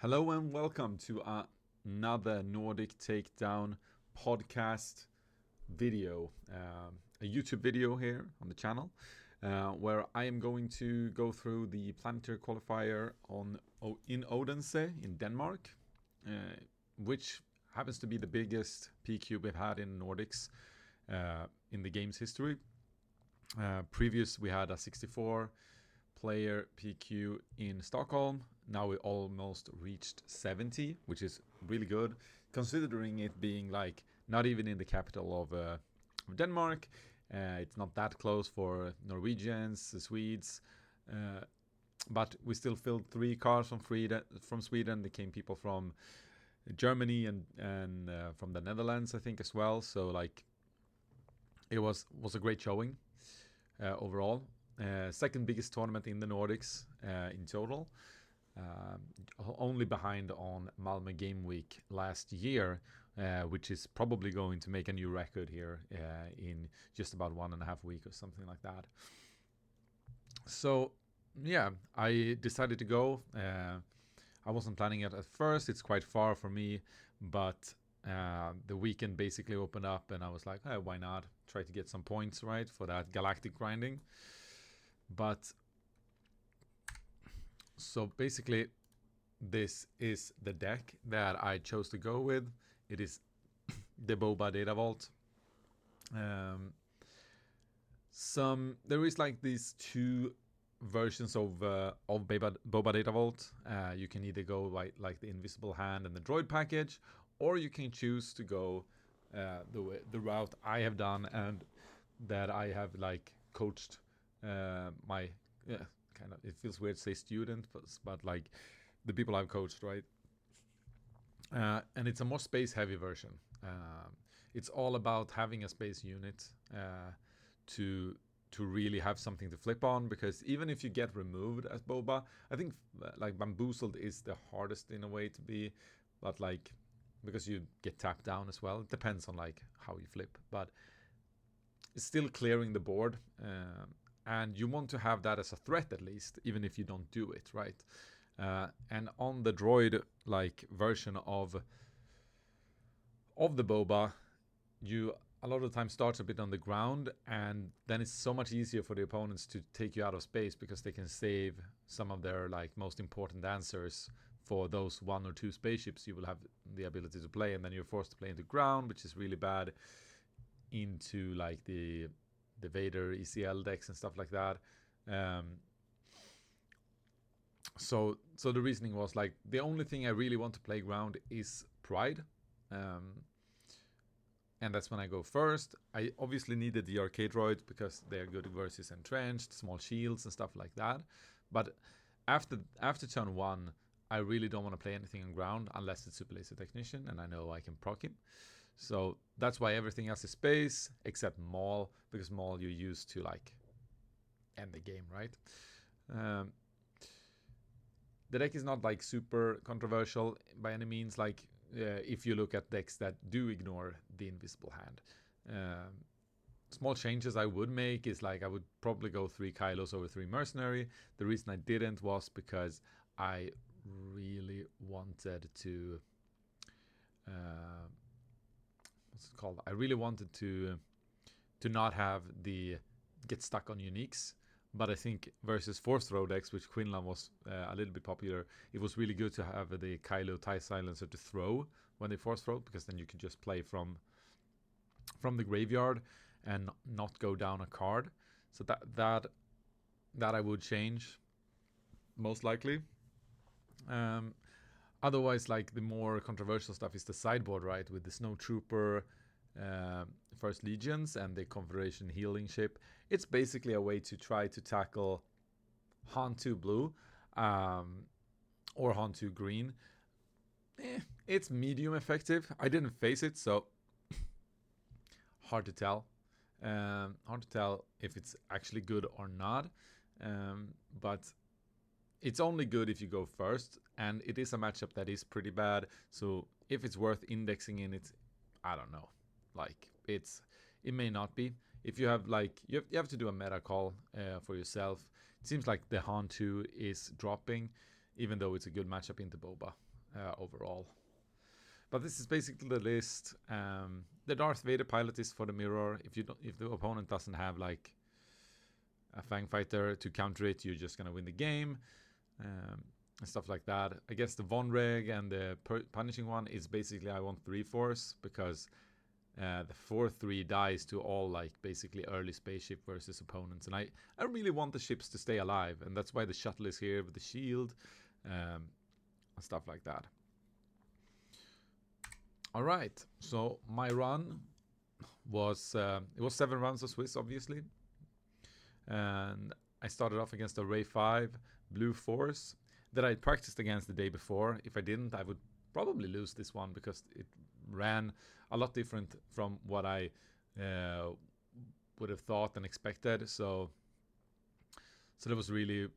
Hello and welcome to another Nordic Takedown podcast video, a YouTube video here on the channel, where I am going to go through the planetary qualifier in Odense in Denmark, which happens to be the biggest PQ we've had in Nordics in the game's history. Previous we had a 64 player PQ in Stockholm. Now we almost reached 70, which is really good, considering it being like not even in the capital of Denmark. It's not that close for Norwegians, the Swedes, but we still filled 3 cars from Sweden. There came people from Germany and from the Netherlands, I think, as well. So like, it was a great showing overall. Second biggest tournament in the Nordics in total. Only behind on Malmö Game Week last year, which is probably going to make a new record here in just about 1.5 weeks or something like that. So yeah, I decided to go. I wasn't planning it at first. It's quite far for me, but the weekend basically opened up and I was like, hey, why not try to get some points, right, for that galactic grinding. But so basically, this is the deck that I chose to go with. It is the Boba Data Vault. There is like these 2 versions of Boba Data Vault. You can either go like the Invisible Hand and the Droid package, or you can choose to go the route I have done and that I have like coached my kind of, it feels weird to say student, but like the people I've coached, right? And it's a more space heavy version. It's all about having a space unit to really have something to flip on, because even if you get removed as Boba, I think like Bamboozled is the hardest in a way to be, but like because you get tapped down as well. It depends on like how you flip, but it's still clearing the board. And you want to have that as a threat at least, even if you don't do it, right? And on the droid like version of the Boba, you a lot of the time starts a bit on the ground, and then it's so much easier for the opponents to take you out of space because they can save some of their like most important answers for those 1 or 2 spaceships you will have the ability to play, and then you're forced to play into ground, which is really bad into like the Vader ECL decks and stuff like that. So the reasoning was like, the only thing I really want to play ground is Pride. And that's when I go first. I obviously needed the arcade droids because they're good versus entrenched, small shields and stuff like that. But after turn 1, I really don't want to play anything on ground unless it's Super Laser Technician and I know I can proc him. So that's why everything else is space except Maul, because Maul you use to like end the game, right? The deck is not like super controversial by any means, like if you look at decks that do ignore the Invisible Hand. Small changes I would make is like I would probably go 3 Kylos over 3 Mercenary. The reason I didn't was because I really wanted to what's it called? I really wanted to not have the get stuck on uniques, but I think versus force throw decks, which Quinlan was a little bit popular, it was really good to have the Kylo TIE Silencer to throw when they force throw, because then you could just play from the graveyard and not go down a card. So that I would change most likely. Otherwise, like the more controversial stuff is the sideboard, right, with the Snow Trooper, First Legions, and the Confederation healing ship. It's basically a way to try to tackle Han 2 blue or Han 2 green. It's medium effective. I didn't face it, so hard to tell. Hard to tell if it's actually good or not. But it's only good if you go first, and it is a matchup that is pretty bad. So if it's worth indexing in it, I don't know. Like it may not be. If you have like you have to do a meta call for yourself. It seems like the Han 2 is dropping. even though it's a good matchup into Boba overall. But this is basically the list. The Darth Vader pilot is for the mirror. If the opponent doesn't have like a Fang fighter to counter it, you're just gonna win the game, and stuff like that. I guess the Von Reg and the punishing one is basically I want 3-4s because the 4-3 dies to all like basically early spaceship versus opponents, and I really want the ships to stay alive, and that's why the shuttle is here with the shield, and stuff like that. All right, so my run was it was 7 rounds of Swiss, obviously, and I started off against a Ray 5 Blue Force that I practiced against the day before. If I didn't, I would probably lose this one because it ran a lot different from what I would have thought and expected. So that was really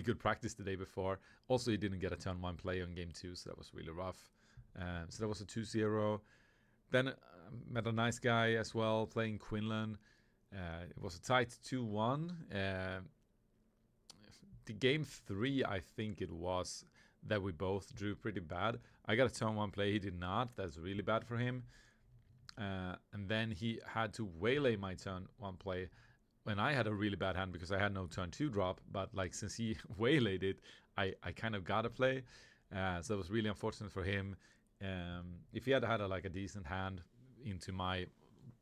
good practice the day before. Also, he didn't get a turn 1 play on game 2, so that was really rough. So that was a 2-0. Then met a nice guy as well playing Quinlan. It was a tight 2-1. The game 3, I think it was, that we both drew pretty bad. I got a turn 1 play, he did not. That's really bad for him. And then he had to waylay my turn 1 play when I had a really bad hand because I had no turn 2 drop. But like since he waylaid it, I kind of got a play. So it was really unfortunate for him. If he had had a decent hand into my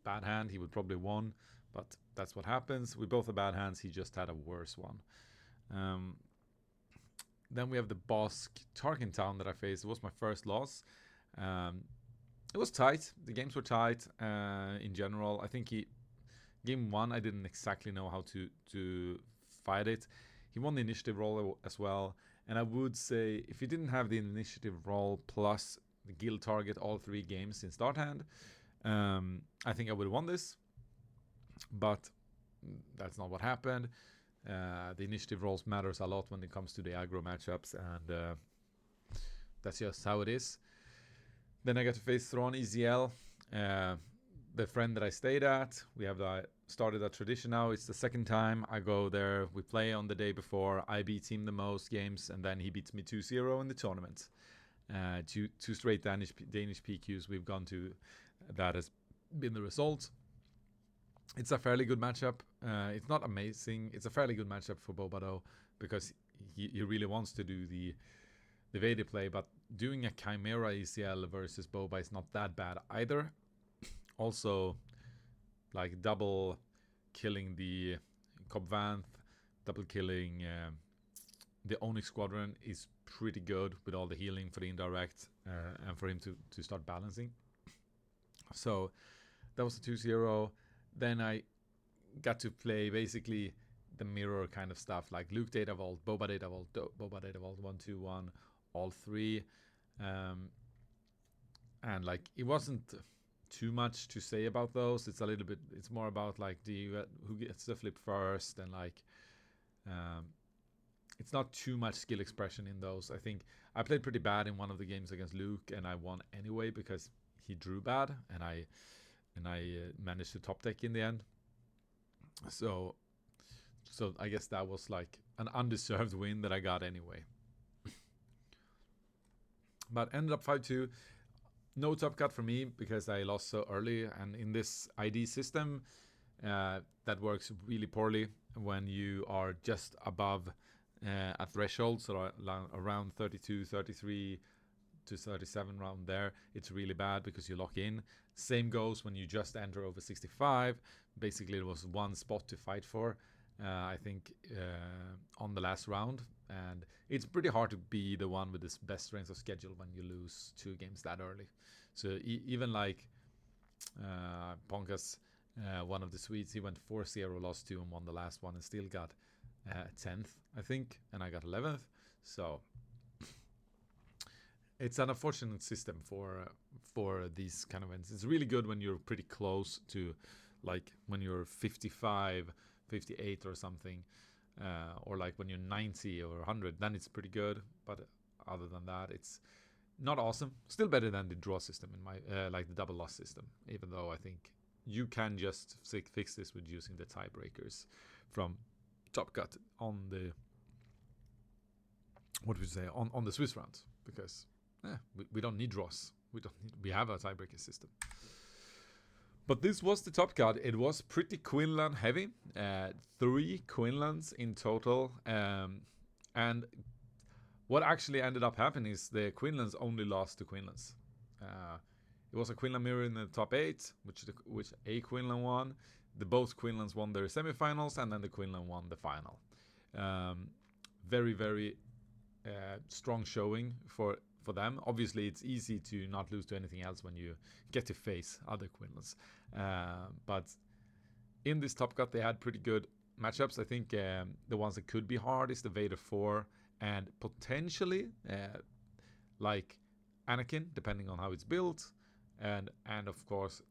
bad hand, he would probably won. But that's what happens. We both have bad hands. He just had a worse one. Then we have the Bosk Tarkentown that I faced. It was my first loss. It was tight. The games were tight in general. I think game 1, I didn't exactly know how to fight it. He won the initiative roll as well. And I would say if he didn't have the initiative roll plus the guild target all 3 games in start hand, I think I would have won this. But that's not what happened. The initiative rolls matters a lot when it comes to the aggro matchups, and that's just how it is. Then I got to face Thrawn EZL, the friend that I stayed at. We have started a tradition now. It's the second time I go there. We play on the day before. I beat him the most games, and then he beats me 2-0 in the tournament. Two straight Danish PQs we've gone to. That has been the result. It's a fairly good matchup. It's not amazing. It's a fairly good matchup for Boba though, because he really wants to do the Vader play, but doing a Chimera ECL versus Boba is not that bad either. Also, like double killing the Cobb Vanth, double killing the Onyx Squadron is pretty good with all the healing for the indirect and for him to start balancing. So that was a 2-0. Then I got to play basically the mirror kind of stuff, like Luke Data Vault, Boba Data Vault, Boba Data Vault 1-2-1, all 3. And like it wasn't too much to say about those. It's a little bit, it's more about like who gets the flip first, and like it's not too much skill expression in those. I think I played pretty bad in one of the games against Luke, and I won anyway because he drew bad, and I managed to top deck in the end. So I guess that was like an undeserved win that I got anyway. But ended up 5-2. No top cut for me because I lost so early, and in this ID system that works really poorly when you are just above a threshold, so around 32, 33 to 37 round there. It's really bad because you lock in. Same goes when you just enter over 65. Basically it was one spot to fight for, I think, on the last round, and it's pretty hard to be the one with this best strength of schedule when you lose 2 games that early. So even like Ponkas, one of the Swedes, he went 4-0, lost 2 and won the last one, and still got 10th, I think, and I got 11th. So it's an unfortunate system for these kind of events. It's really good when you're pretty close to, like when you're 55, 58 or something, or like when you're 90 or 100, then it's pretty good. But other than that, it's not awesome. Still better than the draw system in my like the double loss system, even though I think you can just fix this with using the tiebreakers from Top Cut on what would you say, on the Swiss round, because we don't need draws. We have a tiebreaker system. But this was the top card. It was pretty Quinlan heavy. 3 Quinlans in total. And what actually ended up happening is the Quinlans only lost to Quinlans. It was a Quinlan mirror in the top 8, which a Quinlan won. Both Quinlans won their semifinals, and then the Quinlan won the final. Very, very strong showing for them. Obviously, it's easy to not lose to anything else when you get to face other Quinlans. But in this top cut, they had pretty good matchups. I think the ones that could be hard is the Vader 4 and potentially like Anakin, depending on how it's built. And of course,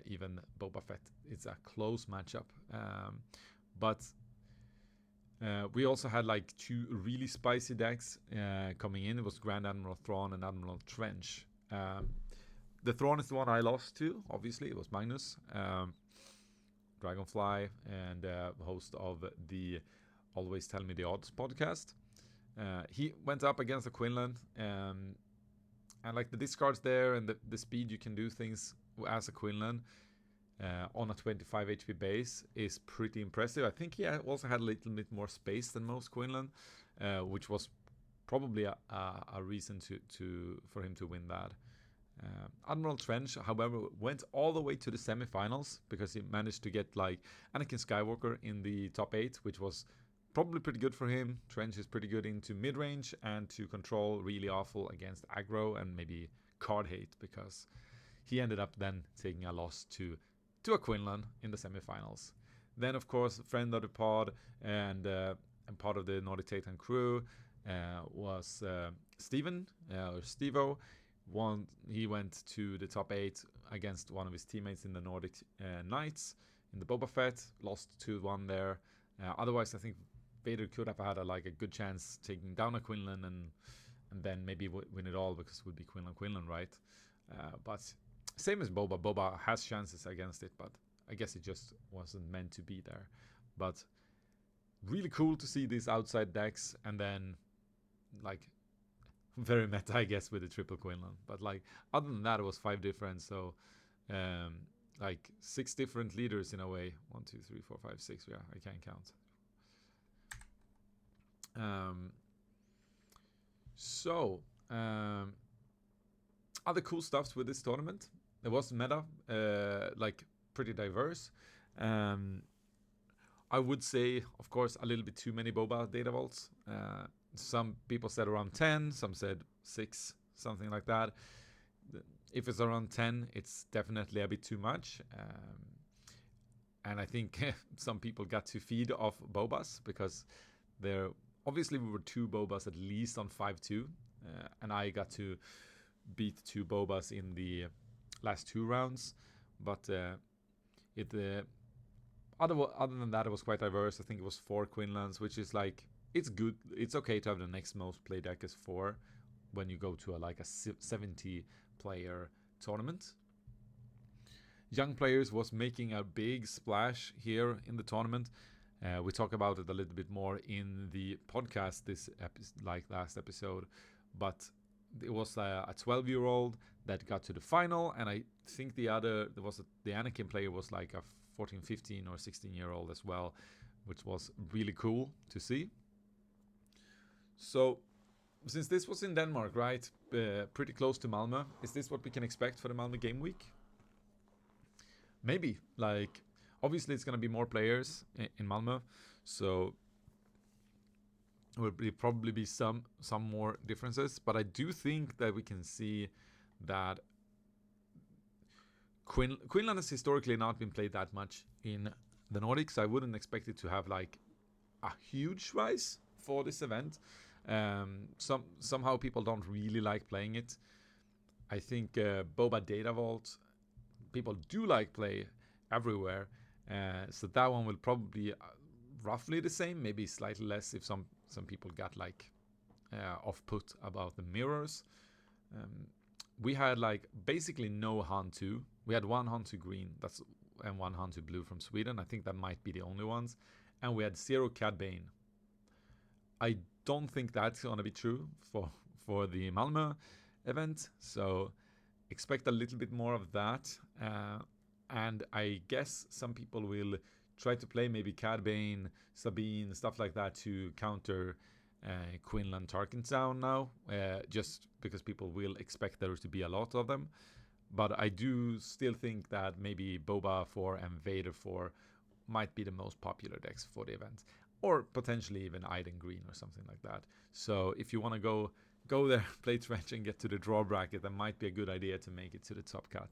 even Boba Fett. It's a close matchup. But we also had like 2 really spicy decks coming in. It was Grand Admiral Thrawn and Admiral Trench. The Thrawn is the one I lost to, obviously. It was Magnus, Dragonfly, and host of the Always Tell Me the Odds podcast. He went up against the Quinlan, and like the discards there and the speed you can do things as a Quinlan on a 25 HP base is pretty impressive. I think he also had a little bit more space than most Quinlan, which was probably a reason for him to win that. Admiral Trench, however, went all the way to the semifinals because he managed to get like Anakin Skywalker in the top 8, which was probably pretty good for him. Trench is pretty good into mid-range and to control, really awful against aggro and maybe card hate, because he ended up then taking a loss to a Quinlan in the semifinals. Then, of course, friend of the pod and part of the Nordic Titan crew was Steven, or Stevo. He went to the top 8 against one of his teammates in the Nordic Knights in the Boba Fett, lost 2-1 there. Otherwise, I think Vader could have had a good chance taking down a Quinlan and then maybe win it all, because it would be Quinlan, right? But same as Boba. Boba has chances against it, but I guess it just wasn't meant to be there. But really cool to see these outside decks, and then like very meta, I guess, with the triple Quinlan. But like other than that, it was 5 different. So like 6 different leaders in a way. 1, 2, 3, 4, 5, 6. Yeah, I can't count. Other cool stuffs with this tournament. There was meta, like pretty diverse. I would say, of course, a little bit too many Boba data vaults. Some people said around 10, some said 6, something like that. If it's around 10, it's definitely a bit too much. And I think some people got to feed off Bobas, because there obviously we were 2 Bobas at least on 5-2, and I got to beat 2 Bobas in the last 2 rounds. But other than that, it was quite diverse. I think it was 4 Quinlans, which is like, it's good. It's okay to have the next most played deck as 4 when you go to a 70 player tournament. Young players was making a big splash here in the tournament. We talk about it a little bit more in the podcast last episode, but it was a 12-year-old that got to the final, and I think the Anakin player was like a 14, 15 or 16-year-old as well, which was really cool to see. So, since this was in Denmark, right, pretty close to Malmö, is this what we can expect for the Malmö game week? Maybe. Like, obviously it's going to be more players in Malmö, so there will probably be some more differences, but I do think that we can see that Quinlan has historically not been played that much in the Nordics. I wouldn't expect it to have like a huge rise for this event. Somehow people don't really like playing it. I think Boba Data Vault, people do like play everywhere, so that one will probably be roughly the same, maybe slightly less if some people got like off-put about the mirrors. We had like basically no Han2. We had 1 Han2 green and 1 Han2 blue from Sweden. I think that might be the only ones. And we had 0 Cad Bane. I don't think that's going to be true for the Malmö event. So expect a little bit more of that. And I guess some people will try to play maybe Cad Bane, Sabine, stuff like that to counter Quinlan Tarkinsound now, just because people will expect there to be a lot of them. But I do still think that maybe Boba 4 and Vader 4 might be the most popular decks for the event. Or potentially even Iden Green or something like that. So if you want to go there, play Trench and get to the draw bracket, that might be a good idea to make it to the top cut.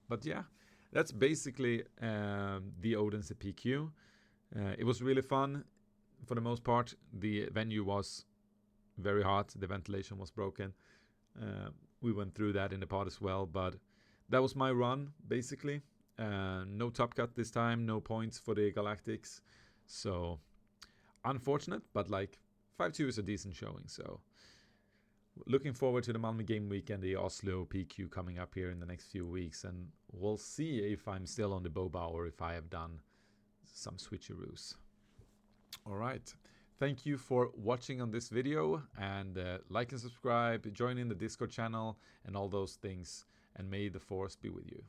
But yeah, that's basically the Odense PQ. It was really fun for the most part. The venue was very hot. The ventilation was broken. We went through that in the pod as well, but that was my run, basically. No top cut this time, no points for the Galactics. So, unfortunate, but like 5-2 is a decent showing. So, looking forward to the Malmö Game Week and the Oslo PQ coming up here in the next few weeks. And we'll see if I'm still on the Boba or if I have done some switcheroos. All right. Thank you for watching on this video, and like and subscribe, join in the Discord channel and all those things, and may the force be with you.